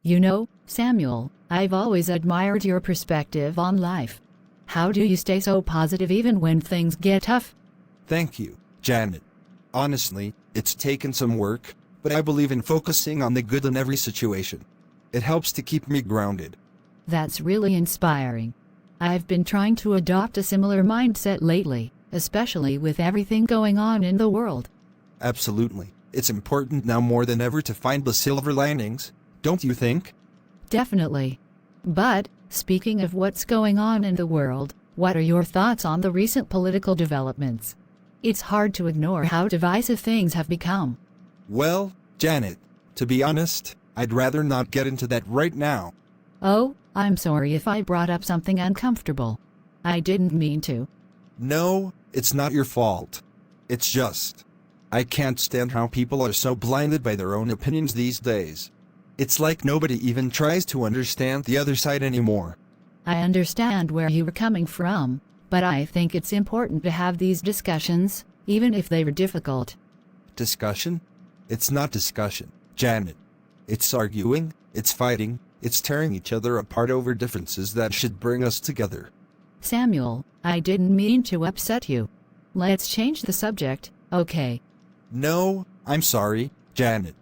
You know, Samuel, I've always admired your perspective on life. How do you stay so positive even when things get tough? Thank you, Janet. Honestly, it's taken some work, but I believe in focusing on the good in every situation. It helps to keep me grounded. That's really inspiring. I've been trying to adopt a similar mindset lately, especially with everything going on in the world. Absolutely. It's important now more than ever to find the silver linings, don't you think? Definitely. But, speaking of what's going on in the world, what are your thoughts on the recent political developments? It's hard to ignore how divisive things have become. Well, Janet, to be honest, I'd rather not get into that right now. Oh, I'm sorry if I brought up something uncomfortable. I didn't mean to. No, it's not your fault. It's just, I can't stand how people are so blinded by their own opinions these days. It's like nobody even tries to understand the other side anymore. I understand where you were coming from, but I think it's important to have these discussions, even if they were difficult. Discussion? It's not discussion, Janet. It's arguing, it's fighting, it's tearing each other apart over differences that should bring us together. Samuel, I didn't mean to upset you. Let's change the subject, okay? No, I'm sorry, Janet.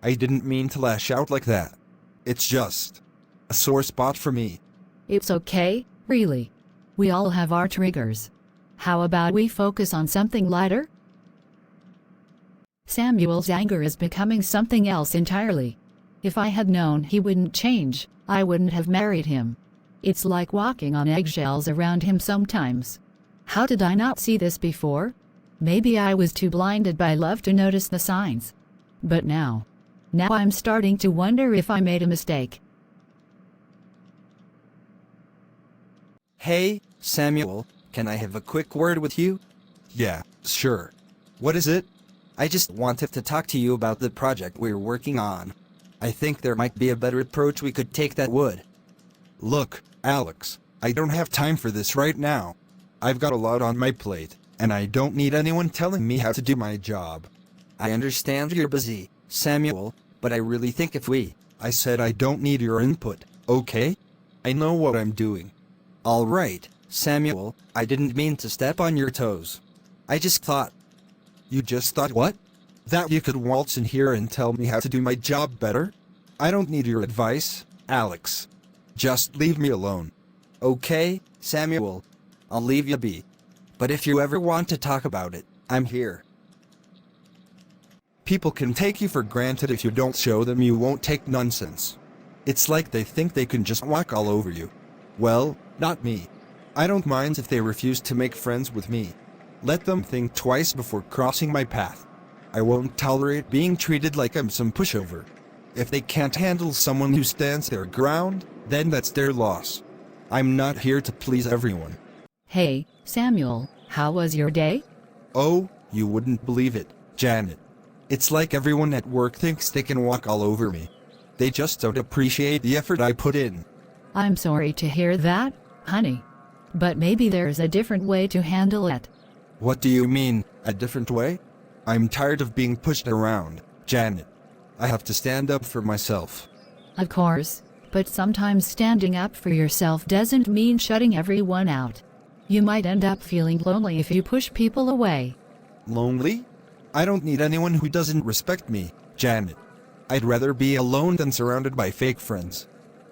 I didn't mean to lash out like that. It's just a sore spot for me. It's okay, really. We all have our triggers. How about we focus on something lighter? Samuel's anger is becoming something else entirely. If I had known he wouldn't change, I wouldn't have married him. It's like walking on eggshells around him sometimes. How did I not see this before? Maybe I was too blinded by love to notice the signs. But now I'm starting to wonder if I made a mistake. Hey, Samuel, can I have a quick word with you? Yeah, sure. What is it? I just wanted to talk to you about the project we're working on. I think there might be a better approach we could take that would. Look, Alex, I don't have time for this right now. I've got a lot on my plate, and I don't need anyone telling me how to do my job. I understand you're busy, Samuel, but I really think if we... I said I don't need your input, okay? I know what I'm doing. All right, Samuel, I didn't mean to step on your toes. I just thought... You just thought what? That you could waltz in here and tell me how to do my job better? I don't need your advice, Alex. Just leave me alone. Okay, Samuel. I'll leave you be. But if you ever want to talk about it, I'm here. People can take you for granted if you don't show them you won't take nonsense. It's like they think they can just walk all over you. Well, not me. I don't mind if they refuse to make friends with me. Let them think twice before crossing my path. I won't tolerate being treated like I'm some pushover. If they can't handle someone who stands their ground, then that's their loss. I'm not here to please everyone. Hey, Samuel, how was your day? Oh, you wouldn't believe it, Janet. It's like everyone at work thinks they can walk all over me. They just don't appreciate the effort I put in. I'm sorry to hear that, honey. But maybe there's a different way to handle it. What do you mean, a different way? I'm tired of being pushed around, Janet. I have to stand up for myself. Of course, but sometimes standing up for yourself doesn't mean shutting everyone out. You might end up feeling lonely if you push people away. Lonely? I don't need anyone who doesn't respect me, Janet. I'd rather be alone than surrounded by fake friends.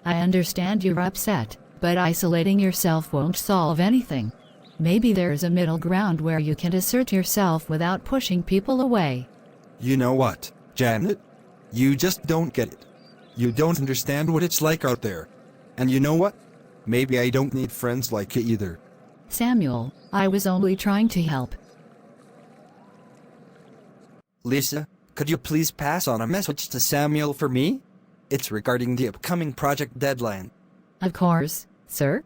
I understand you're upset, but isolating yourself won't solve anything. Maybe there's a middle ground where you can assert yourself without pushing people away. You know what, Janet? You just don't get it. You don't understand what it's like out there. And you know what? Maybe I don't need friends like you either. Samuel, I was only trying to help. Lisa, could you please pass on a message to Samuel for me? It's regarding the upcoming project deadline. Of course, sir.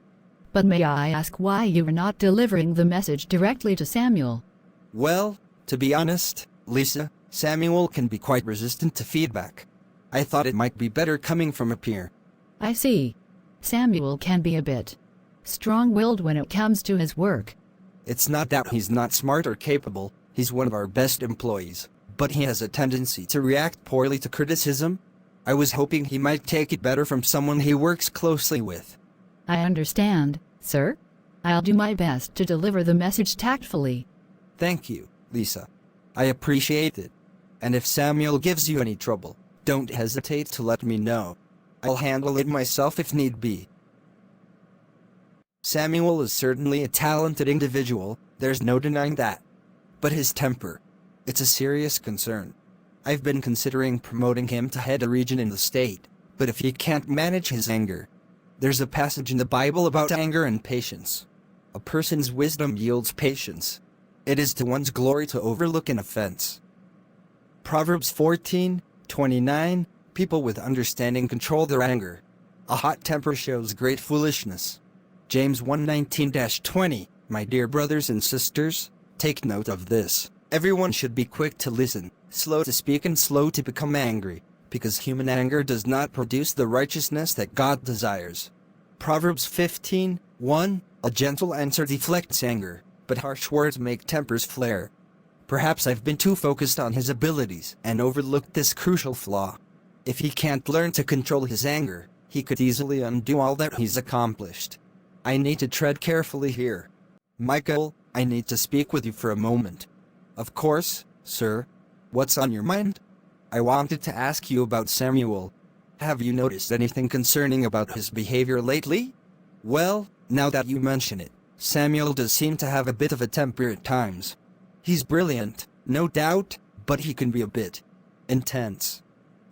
But may I ask why you are not delivering the message directly to Samuel? Well, to be honest, Lisa, Samuel can be quite resistant to feedback. I thought it might be better coming from a peer. I see. Samuel can be a bit strong-willed when it comes to his work. It's not that he's not smart or capable, he's one of our best employees, but he has a tendency to react poorly to criticism. I was hoping he might take it better from someone he works closely with. I understand, sir. I'll do my best to deliver the message tactfully. Thank you, Lisa. I appreciate it. And if Samuel gives you any trouble, don't hesitate to let me know. I'll handle it myself if need be. Samuel is certainly a talented individual, there's no denying that. But his temper, it's a serious concern. I've been considering promoting him to head a region in the state, but if he can't manage his anger, there's a passage in the Bible about anger and patience. A person's wisdom yields patience. It is to one's glory to overlook an offense. Proverbs 14:29, people with understanding control their anger. A hot temper shows great foolishness. James 1:19-20, my dear brothers and sisters, take note of this. Everyone should be quick to listen, slow to speak and slow to become angry, because human anger does not produce the righteousness that God desires. Proverbs 15:1, a gentle answer deflects anger, but harsh words make tempers flare. Perhaps I've been too focused on his abilities and overlooked this crucial flaw. If he can't learn to control his anger, he could easily undo all that he's accomplished. I need to tread carefully here. Michael, I need to speak with you for a moment. Of course, sir. What's on your mind? I wanted to ask you about Samuel. Have you noticed anything concerning about his behavior lately? Well, now that you mention it, Samuel does seem to have a bit of a temper at times. He's brilliant, no doubt, but he can be a bit intense.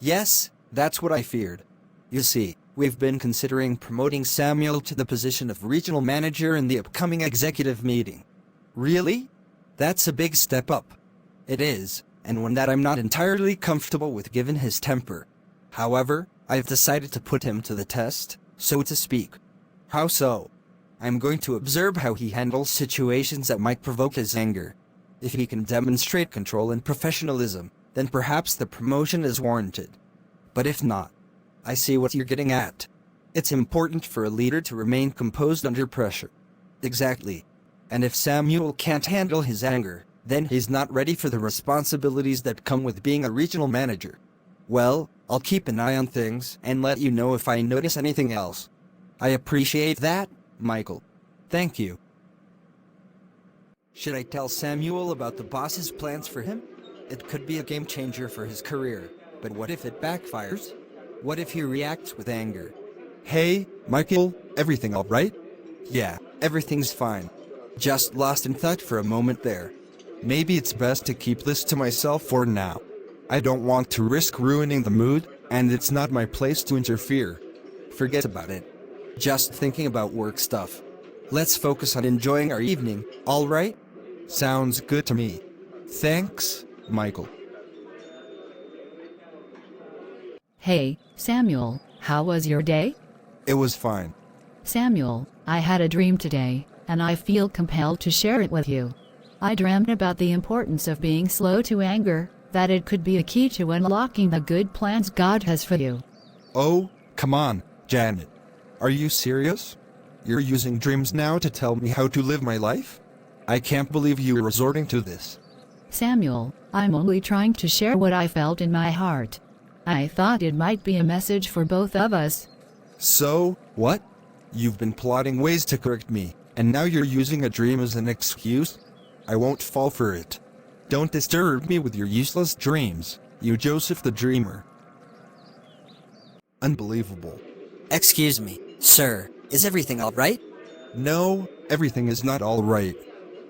Yes, that's what I feared. You see, we've been considering promoting Samuel to the position of regional manager in the upcoming executive meeting. Really? That's a big step up. It is, and one that I'm not entirely comfortable with given his temper. However, I've decided to put him to the test, so to speak. How so? I'm going to observe how he handles situations that might provoke his anger. If he can demonstrate control and professionalism, then perhaps the promotion is warranted. But if not, I see what you're getting at. It's important for a leader to remain composed under pressure. Exactly. And if Samuel can't handle his anger, then he's not ready for the responsibilities that come with being a regional manager. Well, I'll keep an eye on things and let you know if I notice anything else. I appreciate that, Michael. Thank you. Should I tell Samuel about the boss's plans for him? It could be a game changer for his career, but what if it backfires? What if he reacts with anger? Hey, Michael, everything all right? Yeah, everything's fine. Just lost in thought for a moment there. Maybe it's best to keep this to myself for now. I don't want to risk ruining the mood, and it's not my place to interfere. Forget about it. Just thinking about work stuff. Let's focus on enjoying our evening, all right? Sounds good to me. Thanks, Michael. Hey, Samuel, how was your day? It was fine. Samuel, I had a dream today, and I feel compelled to share it with you. I dreamt about the importance of being slow to anger, that it could be a key to unlocking the good plans God has for you. Oh, come on, Janet. Are you serious? You're using dreams now to tell me how to live my life? I can't believe you're resorting to this. Samuel, I'm only trying to share what I felt in my heart. I thought it might be a message for both of us. So, what? You've been plotting ways to correct me, and now you're using a dream as an excuse? I won't fall for it. Don't disturb me with your useless dreams, you Joseph the Dreamer. Unbelievable. Excuse me, sir, is everything all right? No, everything is not all right.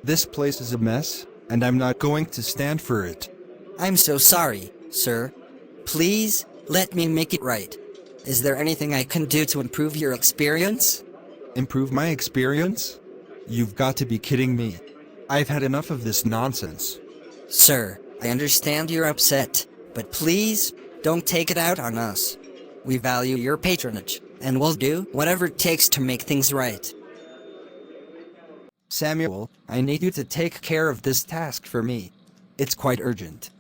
This place is a mess, and I'm not going to stand for it. I'm so sorry, sir. Please, let me make it right. Is there anything I can do to improve your experience? Improve my experience? You've got to be kidding me. I've had enough of this nonsense. Sir, I understand you're upset, but please, don't take it out on us. We value your patronage, and we'll do whatever it takes to make things right. Samuel, I need you to take care of this task for me. It's quite urgent.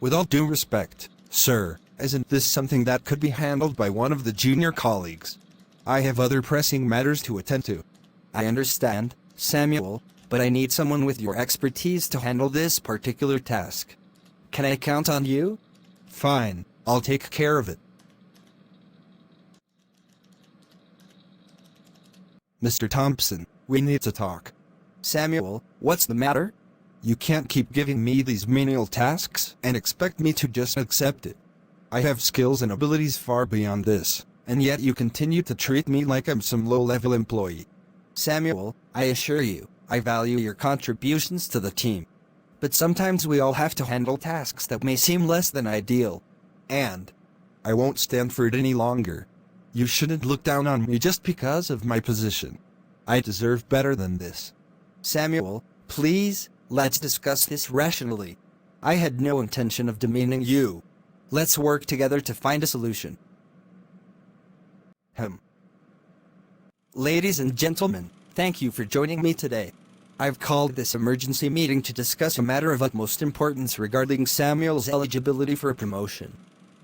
With all due respect, sir, isn't this something that could be handled by one of the junior colleagues? I have other pressing matters to attend to. I understand, Samuel, but I need someone with your expertise to handle this particular task. Can I count on you? Fine, I'll take care of it. Mr. Thompson, we need to talk. Samuel, what's the matter? You can't keep giving me these menial tasks and expect me to just accept it. I have skills and abilities far beyond this, and yet you continue to treat me like I'm some low-level employee. Samuel, I assure you, I value your contributions to the team. But sometimes we all have to handle tasks that may seem less than ideal. And I won't stand for it any longer. You shouldn't look down on me just because of my position. I deserve better than this. Samuel, please, let's discuss this rationally. I had no intention of demeaning you. Let's work together to find a solution. Ladies and gentlemen, thank you for joining me today. I've called this emergency meeting to discuss a matter of utmost importance regarding Samuel's eligibility for a promotion.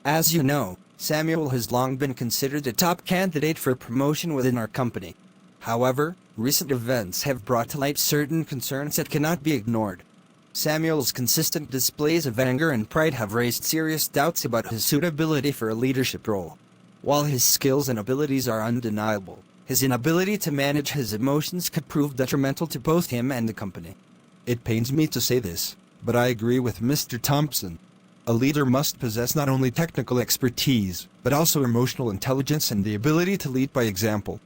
As you know, Samuel has long been considered a top candidate for promotion within our company. However, recent events have brought to light certain concerns that cannot be ignored. Samuel's consistent displays of anger and pride have raised serious doubts about his suitability for a leadership role. While his skills and abilities are undeniable, his inability to manage his emotions could prove detrimental to both him and the company. It pains me to say this, but I agree with Mr. Thompson. A leader must possess not only technical expertise, but also emotional intelligence and the ability to lead by example.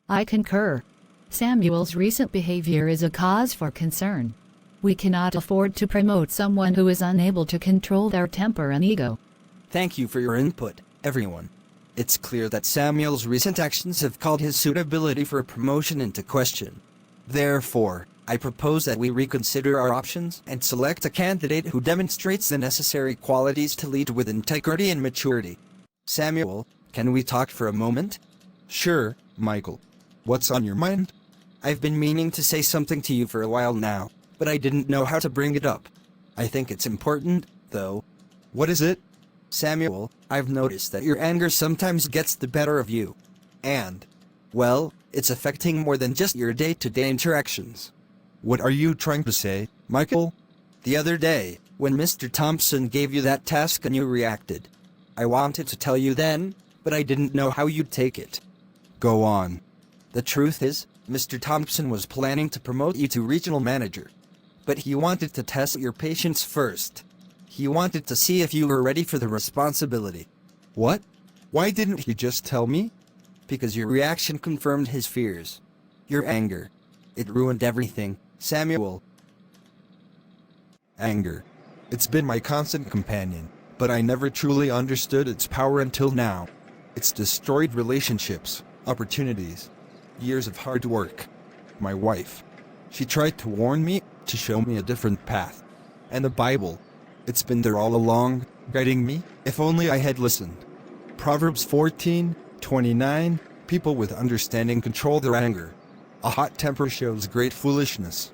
I concur. Samuel's recent behavior is a cause for concern. We cannot afford to promote someone who is unable to control their temper and ego. Thank you for your input, everyone. It's clear that Samuel's recent actions have called his suitability for a promotion into question. Therefore, I propose that we reconsider our options and select a candidate who demonstrates the necessary qualities to lead with integrity and maturity. Samuel, can we talk for a moment? Sure, Michael. What's on your mind? I've been meaning to say something to you for a while now, but I didn't know how to bring it up. I think it's important, though. What is it? Samuel, I've noticed that your anger sometimes gets the better of you. And, well, it's affecting more than just your day-to-day interactions. What are you trying to say, Michael? The other day, when Mr. Thompson gave you that task and you reacted. I wanted to tell you then, but I didn't know how you'd take it. Go on. The truth is, Mr. Thompson was planning to promote you to regional manager. But he wanted to test your patience first. He wanted to see if you were ready for the responsibility. What? Why didn't he just tell me? Because your reaction confirmed his fears. Your anger. It ruined everything, Samuel. Anger. It's been my constant companion, but I never truly understood its power until now. It's destroyed relationships, opportunities, years of hard work. My wife. She tried to warn me, to show me a different path. And the Bible. It's been there all along, guiding me, if only I had listened. Proverbs 14:29, people with understanding control their anger. A hot temper shows great foolishness.